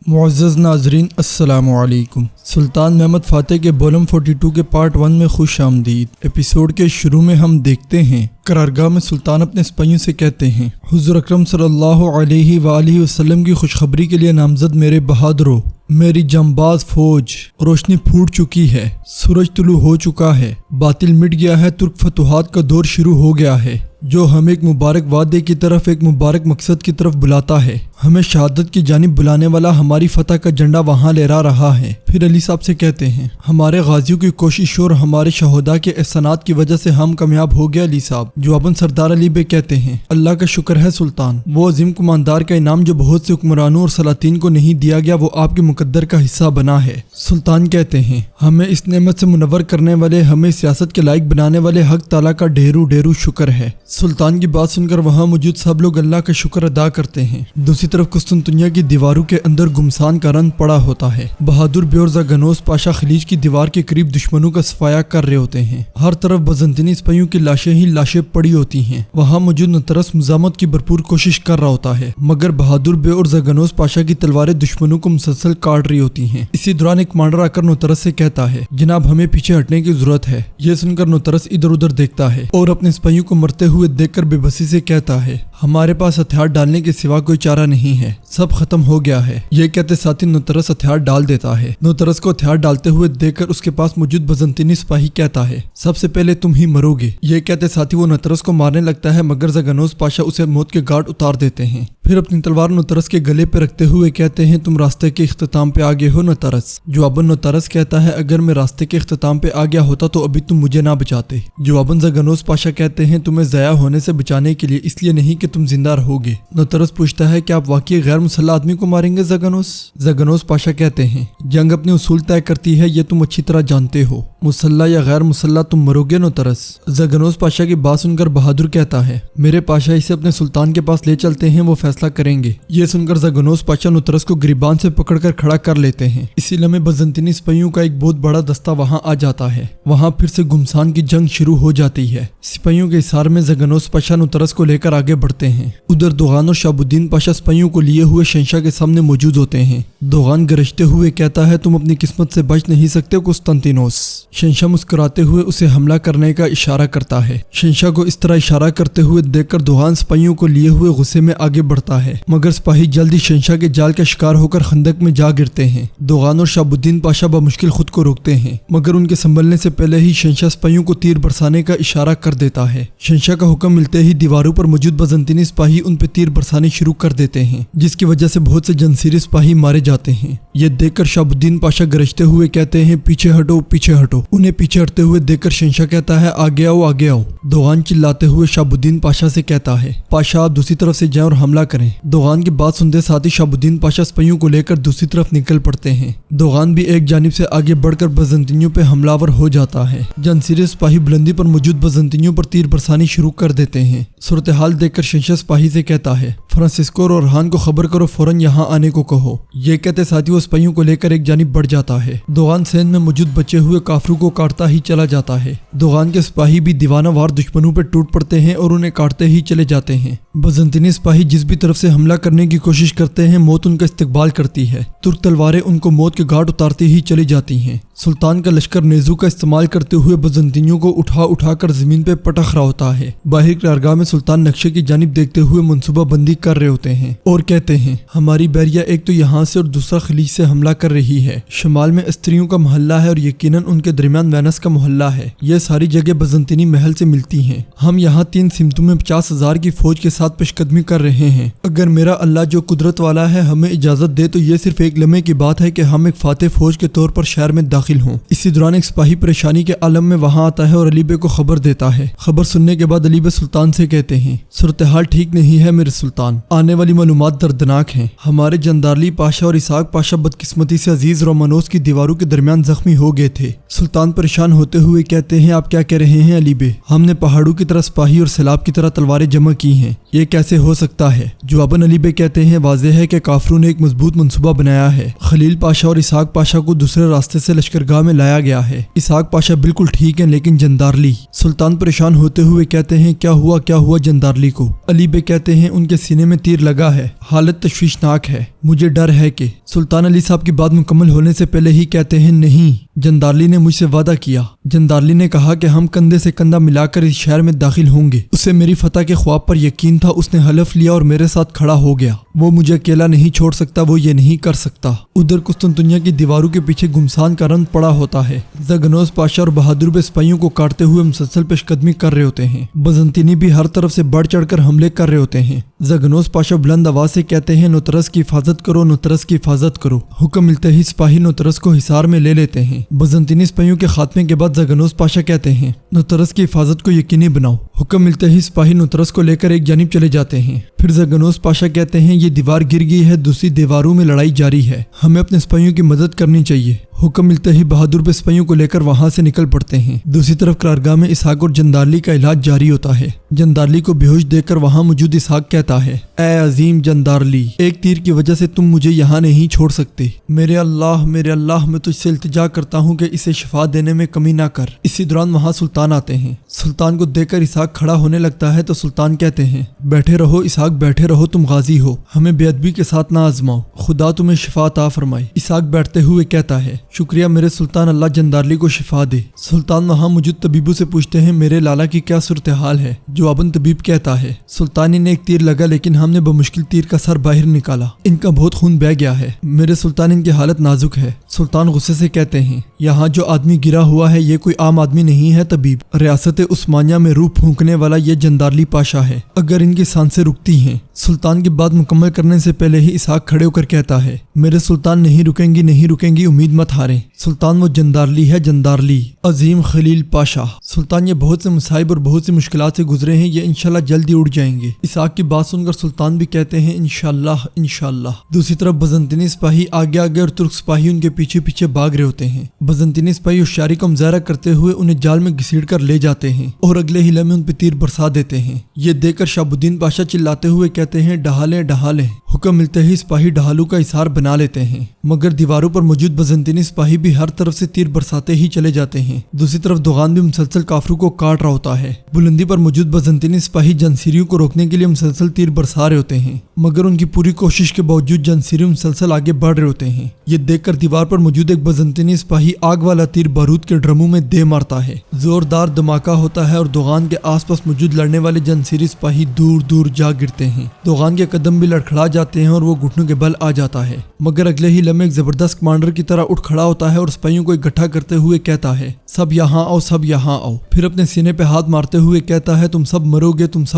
معزز ناظرین السلام علیکم۔ سلطان محمد فاتح کے بولم 42 کے پارٹ 1 میں خوش آمدید۔ ایپیسوڈ کے شروع میں ہم دیکھتے ہیں قرارگاہ میں سلطان اپنے سپاہیوں سے کہتے ہیں، حضور اکرم صلی اللہ علیہ وآلہ وسلم کی خوشخبری کے لیے نامزد میرے بہادروں، میری جانباز فوج روشنی پھوٹ چکی ہے، سورج طلوع ہو چکا ہے، باطل مٹ گیا ہے، ترک فتوحات کا دور شروع ہو گیا ہے جو ہمیں ایک مبارک وعدے کی طرف، ایک مبارک مقصد کی طرف بلاتا ہے۔ ہمیں شہادت کی جانب بلانے والا ہماری فتح کا جھنڈا وہاں لہرا رہا ہے۔ پھر علی صاحب سے کہتے ہیں، ہمارے غازیوں کی کوشش اور ہمارے شہداء کے احسانات کی وجہ سے ہم کامیاب ہو گئے علی صاحب۔ جواباً سردار علی بے کہتے ہیں، اللہ کا شکر ہے سلطان، وہ عظیم کماندار کا انعام جو بہت سے حکمرانوں اور سلاطین کو نہیں دیا گیا وہ آپ کے مقدر کا حصہ بنا ہے۔ سلطان کہتے ہیں، ہمیں اس نعمت سے منور کرنے والے، ہمیں سیاست کے لائق بنانے والے حق تعالیٰ کا ڈھیرو شکر ہے۔ سلطان کی بات سن کر وہاں موجود سب لوگ اللہ کا شکر ادا کرتے ہیں۔ دوسری طرف قسطنطنیہ کی دیواروں کے اندر گمسان کا رنگ پڑا ہوتا ہے۔ بہادر بیور زاگنوس پاشا خلیج کی دیوار کے قریب دشمنوں کا صفایا کر رہے ہوتے ہیں۔ ہر طرف بزنطینی سپاہیوں کی لاشیں ہی لاشیں پڑی ہوتی ہیں۔ وہاں موجود نطرس مزاحمت کی بھرپور کوشش کر رہا ہوتا ہے، مگر بہادر بیور زاگنوس پاشا کی تلواریں دشمنوں کو مسلسل کاٹ رہی ہوتی ہیں۔ اسی دوران ایک کمانڈر آ کر نوترس سے کہتا ہے، جناب ہمیں پیچھے ہٹنے کی ضرورت ہے۔ یہ سن کر نوترس ادھر ادھر دیکھتا ہے اور اپنے سپاہیوں کو مرتے ہوئے دیکھ کر بے بسی سے کہتا ہے، ہمارے پاس ہتھیار ڈالنے کے سوا کوئی چارہ نہیں ہے، سب ختم ہو گیا ہے۔ یہ کہتے ساتھی نوترس ہتھیار ڈال دیتا ہے۔ نوترس کو ہتھیار ڈالتے ہوئے دیکھ کر اس کے پاس موجود بزنطینی سپاہی کہتا ہے، سب سے پہلے تم ہی مرو گے۔ یہ کہتے ساتھی وہ نوترس کو مارنے لگتا ہے، مگر زاگنوس پاشا اسے موت کے گھاٹ اتار دیتے ہیں۔ پھر اپنی تلوار نوترس کے گلے پہ رکھتے ہوئے کہتے ہیں، تم راستے کے اختتام پہ آگے ہو نوترس۔ جواباً نوترس کہتا ہے، اگر میں راستے کے اختتام پہ آ گیا ہوتا تو ابھی تم مجھے نہ بچاتے۔ جواباً زاگنوس پاشا کہتے ہیں، تمہیں ضائع ہونے سے بچانے کے لیے، اس لیے نہیں کہ تم زندہ رہو گے۔ نوترس پوچھتا ہے، کیا آپ واقعی غیر مسلح آدمی کو ماریں گے زاگنوس؟ زاگنوس پاشا کہتے ہیں، جنگ اپنے اصول طے کرتی ہے، یہ تم اچھی طرح جانتے ہو، مسلح یا غیر مسلح تم مرو گے نوترس۔ زاگنوس پاشا کی بات سن کر بہادر کہتا ہے، میرے پاشا اسے اپنے سلطان کے پاس لے چلتے ہیں، وہ فیصلہ کریں گے۔ یہ سن کر زاگنوس پاشا نوترس کو گریبان سے پکڑ کر کھڑا کر لیتے ہیں۔ اسی لمحے بزنطینی سپاہیوں کا ایک بہت بڑا دستہ وہاں آ جاتا ہے۔ وہاں پھر سے گمسان کی جنگ شروع ہو جاتی ہے۔ سپاہیوں کے احاطے میں زاگنوس پاشا نوترس کو لے کر آگے بڑھتے ہیں۔ ادھر دوغان اور شہاب الدین پاشا سپاہیوں کو لیے ہوئے شہنشاہ کے سامنے موجود ہوتے ہیں۔ دوغان گرجتے ہوئے کہتا ہے، تم اپنی قسمت سے بچ نہیں سکتے قسطنطینوس۔ شہنشاہ مسکراتے ہوئے اسے حملہ کرنے کا اشارہ کرتا ہے۔ شہنشاہ کو اس طرح اشارہ کرتے ہوئے دیکھ کر دوغان سپاہیوں کو لیے ہوئے غصے میں آگے بڑھتا ہے، مگر سپاہی جلدی شہنشاہ کے جال کا شکار ہو کر خندق میں جا گرتے ہیں۔ دوغان اور شہاب الدین پاشا بمشکل خود کو روکتے ہیں، مگر ان کے سنبھلنے سے پہلے ہی شہنشاہ سپاہیوں کو تیر برسانے کا اشارہ کر دیتا ہے۔ شہنشاہ کا حکم ملتے ہی دیواروں پر موجود بزنطینی سپاہی ان پہ تیر برسانے شروع کر دیتے ہیں، جس کی وجہ سے بہت سے جنسیری سپاہی مارے جاتے ہیں۔ یہ دیکھ کر شہاب الدین پاشا گرجتے ہوئے کہتے ہیں، پیچھے ہٹو پیچھے ہٹو۔ انہیں پیچھے ہٹتے ہوئے دیکھ کر شہنشاہ کہتا ہے، آگے آؤ آگے آؤ۔ دوغان چلاتے ہوئے شہاب الدین پاشا سے کہتا ہے، پاشا آپ دوسری طرف سے جائیں اور حملہ کریں۔ دوغان کی بات سنتے ساتھ ہی شہاب الدین پاشا سپاہیوں کو لے کر دوسری طرف نکل پڑتے ہیں۔ دوغان بھی ایک جانب سے آگے بڑھ کر بزنطینیوں پہ حملہ ور ہو جاتا ہے۔ جنسیری سپاہی بلندی پر موجود بزنطینیوں پر تیر برسانی شروع کر دیتے ہیں۔ صورتحال دیکھ کر شہنشاہ سپاہی سے کہتا ہے، فرانسسکو اور اورہان کو خبر کرو، فوراً یہاں آنے کو کہو۔ یہ کہتے ساتھ ہی وہ سپاہیوں کو لے کر ایک جانب بڑھ جاتا ہے۔ دوغان سیند میں موجود بچے ہوئے کافروں کو کاٹتا ہی چلا جاتا ہے۔ دوغان کے سپاہی بھی دیوانہ وار دشمنوں پہ ٹوٹ پڑتے ہیں اور انہیں کاٹتے ہی چلے جاتے ہیں۔ بزنطینی سپاہی جس بھی طرف سے حملہ کرنے کی کوشش کرتے ہیں، موت ان کا استقبال کرتی ہے۔ ترک تلواریں ان کو موت کے گھاٹ اتارتی ہی چلی جاتی ہیں۔ سلطان کا لشکر نیزو کا استعمال کرتے ہوئے بزنطینیوں کو اٹھا کر زمین پہ پٹخ رہا ہوتا ہے۔ باہر قرارگاہ میں سلطان نقشے کی جانب دیکھتے ہوئے منصوبہ بندی کر رہے ہوتے ہیں اور کہتے ہیں، ہماری بحریہ ایک تو یہاں سے اور دوسرا خلیج سے حملہ کر رہی ہے۔ شمال میں استریوں کا محلہ ہے اور یقیناً ان کے درمیان وینس کا محلہ ہے۔ یہ ساری جگہ بزنطینی محل سے ملتی ہیں۔ ہم یہاں 3 سمتوں میں 50,000 کی فوج کے ساتھ پیش قدمی کر رہے ہیں۔ اگر میرا اللہ جو قدرت والا ہے ہمیں اجازت دے تو یہ صرف ایک لمحے کی بات ہے کہ ہم ایک فاتح فوج کے طور پر شہر میں داخل ہوں۔ اسی دوران ایک سپاہی پریشانی کے عالم میں وہاں آتا ہے اور علی بے کو خبر دیتا ہے۔ خبر سننے کے بعد علی بے سلطان سے کہتے ہیں، صورتحال ٹھیک نہیں ہے میرے سلطان، آنے والی معلومات دردناک ہیں۔ ہمارے جندارلی پاشا اور اسحاق پاشا بدقسمتی سے عزیز رومانوس کی دیواروں کے درمیان زخمی ہو گئے تھے۔ سلطان پریشان ہوتے ہوئے کہتے ہیں، آپ کیا کہہ رہے ہیں علی بے؟ ہم نے پہاڑوں کی طرح سپاہی اور سیلاب کی طرح تلواریں جمع کی ہیں، یہ کیسے ہو سکتا ہے؟ جواباً علی بے کہتے ہیں واضح ہے کہ کافروں نے ایک مضبوط منصوبہ بنایا ہے۔ خلیل پاشا اور اسحاق پاشا کو دوسرے راستے سے لشکرگاہ میں لایا گیا ہے۔ اسحاق پاشا بالکل ٹھیک ہیں لیکن جندارلی؟ سلطان پریشان ہوتے ہوئے کہتے ہیں کیا ہوا جندارلی کو؟ علی بے کہتے ہیں ان کے سینے میں تیر لگا ہے، حالت تشویشناک ہے، مجھے ڈر ہے کہ… سلطان علی صاحب کی بات مکمل ہونے سے پہلے ہی کہتے ہیں نہیں، جندارلی نے مجھ سے وعدہ کیا۔ جندارلی نے کہا کہ ہم کندھے سے کندھا ملا کر اس شہر میں داخل ہوں گے۔ اسے میری فتح کے خواب پر یقین تھا، اس نے حلف لیا اور میرے ساتھ کھڑا ہو گیا۔ وہ مجھے اکیلا نہیں چھوڑ سکتا، وہ یہ نہیں کر سکتا۔ ادھر قسطنطنیہ کی دیواروں کے پیچھے گمسان کا رنگ پڑا ہوتا ہے۔ زگنوس پاشا اور بہادر بے سپاہیوں کو کاٹتے ہوئے مسلسل پیش قدمی کر رہے ہوتے ہیں۔ بزنطینی بھی ہر طرف سے بڑھ چڑھ کر حملے کر رہے ہوتے ہیں۔ زگنوس پاشا بلند آواز سے کہتے ہیں نوترس کی حفاظت کرو، نوترس کی حفاظت کرو۔ حکم ملتے ہی سپاہی نوترس کو حصار میں لے لیتے ہیں۔ بزنطینی سپاہیوں کے خاتمے کے بعد زگنوس پاشا کہتے ہیں نوترس کی حفاظت کو یقینی بناؤ۔ حکم ملتے ہی سپاہی نوترس کو لے کر ایک جانب چلے جاتے ہیں۔ پھر زگنوس پاشا کہتے ہیں یہ دیوار گر گئی ہے، دوسری دیواروں میں لڑائی جاری ہے، ہمیں اپنے سپاہیوں کی مدد کرنی چاہیے۔ حکم ملتے ہی بہادر بے سپاہیوں کو لے کر وہاں سے نکل پڑتے ہیں۔ دوسری طرف قرارگاہ میں اسحاق اور جندارلی کا علاج جاری ہوتا ہے۔ جندارلی کو بے ہوش دیکھ کر وہاں موجود اسحاق کہتا ہے اے عظیم جندارلی، ایک تیر کی وجہ سے تم مجھے یہاں نہیں چھوڑ سکتے۔ میرے اللہ میں تجھ سے التجا کرتا ہوں کہ اسے شفا دینے میں کمی نہ کر۔ اسی دوران وہاں سلطان آتے ہیں۔ سلطان کو دیکھ کر اسحاق کھڑا ہونے لگتا ہے تو سلطان کہتے ہیں بیٹھے رہو اسحاق، بیٹھے رہو، تم غازی ہو، ہمیں بے ادبی کے ساتھ نہ آزماؤ، خدا تمہیں شفا عطا فرمائے۔ اسحاق بیٹھتے ہوئے کہتا ہے شکریہ میرے سلطان، اللہ جندارلی کو شفا دے۔ سلطان وہاں موجود طبیبوں سے پوچھتے ہیں میرے لالا کی کیا صورتحال ہے؟ جواباً طبیب کہتا ہے سلطانی نے ایک تیر لگا لیکن ہم نے بمشکل تیر کا سر باہر نکالا، ان کا بہت خون بہہ گیا ہے، میرے سلطان ان کی حالت نازک ہے۔ سلطان غصے سے کہتے ہیں یہاں جو آدمی گرا ہوا ہے یہ کوئی عام آدمی نہیں ہے طبیب، ریاست عثمانیہ میں روح پھونکنے والا یہ جندارلی پاشا ہے، اگر ان کی سانسیں رکتی ہیں۔ سلطان کی بات مکمل کرنے سے پہلے ہی اسحاق کھڑے ہو کر کہتا ہے میرے سلطان نہیں رکیں گی، امید مت ہاریں۔ سلطان وہ جندارلی ہے، جندارلی عظیم خلیل پاشا۔ سلطان یہ بہت سے مصائب اور بہت سی مشکلات سے گزرے ہیں، یہ انشاءاللہ جلدی اڑ جائیں گے۔ اسحاق کی بات سن کر سلطان بھی کہتے ہیں انشاءاللہ۔ دوسری طرف بزنطینی سپاہی آگے اور ترک سپاہی ان کے پیچھے بھاگ رہے ہوتے ہیں۔ بزنطینی سپاہی ہوشیاری کا مظاہرہ کرتے ہوئے انہیں جال میں گھسیڑ کر لے جاتے ہیں اور اگلے ہی لمحے ان پہ تیر برسا دیتے ہیں۔ یہ دیکھ کر شہاب الدین پاشا چلاتے ہوئے کہتے ہیں ڈھالیں۔ حکم ملتے ہی سپاہی ڈھالوں کا حصار بنا لیتے ہیں، مگر دیواروں پر موجود بزنطینی سپاہی بھی ہر طرف سے تیر برساتے ہی چلے جاتے ہیں۔ دوسری طرف دوغان بھی مسلسل کافروں کو کاٹ رہا ہوتا ہے۔ بلندی پر موجود بزنطینی سپاہی جنسیریوں کو روکنے کے لیے مسلسل تیر برسا رہے ہوتے ہیں، مگر ان کی پوری کوشش کے باوجود جنسیری مسلسل آگے بڑھ رہے ہوتے ہیں۔ یہ دیکھ کر دیوار پر موجود ایک بزنطینی سپاہی آگ والا تیر بارود کے ڈرموں میں دے مارتا ہے، زوردار دھماکہ ہوتا ہے اور دوغان کے آس پاس موجود لڑنے والے جنسیری سپاہی دور جا گرتے ہیں۔ دوغان کے قدم بھی لڑکھڑا جاتے ہیں اور وہ گھٹنوں کے بل آ جاتا ہے، مگر اگلے ہی لمحے ایک زبردست کمانڈر کی طرح اٹھ کھڑا ہوتا ہے اور سپاہیوں کو اکٹھا کرتے ہوئے کہتا ہے سب یہاں آؤ۔ پھر اپنے سینے پہ ہاتھ مارتے ہوئے کہتا ہے تم سب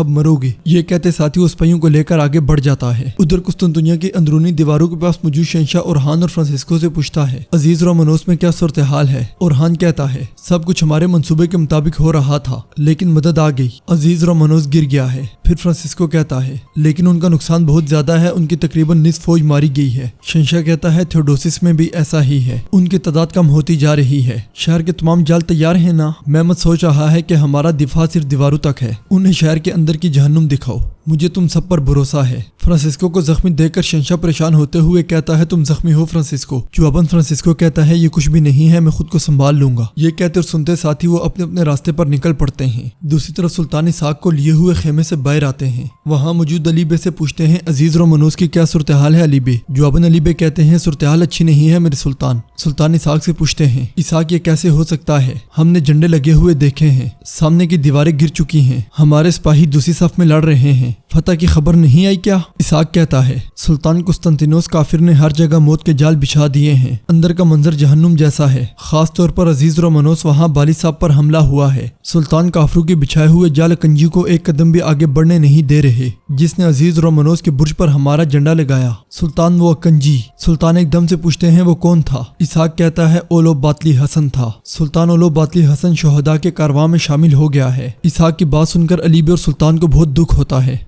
مرو گے۔ یہ کہتے ساتھی وہ سپاہیوں کو لے کر آگے بڑھ جاتا ہے۔ ادھر قسطنطنیہ کی اندرونی دیواروں کے پاس موجود شہنشاہ اورحان اور فرانسسکو سے پوچھتا ہے عزیز رومانوس میں کیا صورتحال ہے؟ اورحان کہتا ہے سب کچھ ہمارے منصوبے کے مطابق ہو رہا تھا لیکن مدد آ گئی، عزیز رومانوس گر گیا ہے۔ پھر فرانسسکو کہتا ہے لیکن ان کا نقصان بہت زیادہ ہے، ان کی تقریباً نصف فوج ماری گئی ہے۔ شہنشاہ کہتا ہے تھیوڈوسس میں بھی ایسا ہی ہے، ان کی تعداد کم ہوتی جا رہی ہے۔ شہر کے تمام جال تیار ہیں نا؟ محمد سوچ رہا ہے کہ ہمارا دفاع صرف دیواروں تک ہے، انہیں شہر کے اندر کی جہنم دکھاؤ، مجھے تم سب پر بھروسہ ہے۔ فرانسسکو کو زخمی دیکھ کر شہنشاہ پریشان ہوتے ہوئے کہتا ہے تم زخمی ہو فرانسسکو؟ جواباً فرانسسکو کہتا ہے یہ کچھ بھی نہیں ہے، میں خود کو سنبھال لوں گا۔ یہ کہتے اور سنتے ساتھی وہ اپنے راستے پر نکل پڑتے ہیں۔ دوسری طرف سلطان اسحاق کو لیے ہوئے خیمے سے باہر آتے ہیں، وہاں موجود علی بے سے پوچھتے ہیں عزیز رومانوس کی کیا صورتحال ہے علی بے؟ جواباً علی بے کہتے ہیں صورتحال اچھی نہیں ہے میرے سلطان۔ سلطان اسحاق سے پوچھتے ہیں اسحاق یہ کیسے ہو سکتا ہے؟ ہم نے جھنڈے لگے ہوئے دیکھے ہیں، سامنے کی دیواریں گر چکی ہیں، ہمارے سپاہی دوسری صف میں لڑ رہے ہیں، فتح کی خبر نہیں آئی کیا؟ اسحاق کہتا ہے سلطان قسطنطینوس کافر نے ہر جگہ موت کے جال بچھا دیے ہیں، اندر کا منظر جہنم جیسا ہے، خاص طور پر عزیز رومانوس وہاں بالی صاحب پر حملہ ہوا ہے، سلطان کافروں کے بچھائے ہوئے جال کنجی کو ایک قدم بھی آگے بڑھنے نہیں دے رہے، جس نے عزیز رومانوس کے برج پر ہمارا جھنڈا لگایا۔ سلطان وہ کنجی؟ سلطان ایک دم سے پوچھتے ہیں وہ کون تھا؟ اسحاق کہتا ہے اولو باطلی حسن تھا۔ سلطان اولو باطلی حسن شہداء کے کارواں میں شامل ہو گیا ہے۔ اسحاق کی بات سن کر علی بے اور سلطان کو بہت دکھ ہوتا ہے۔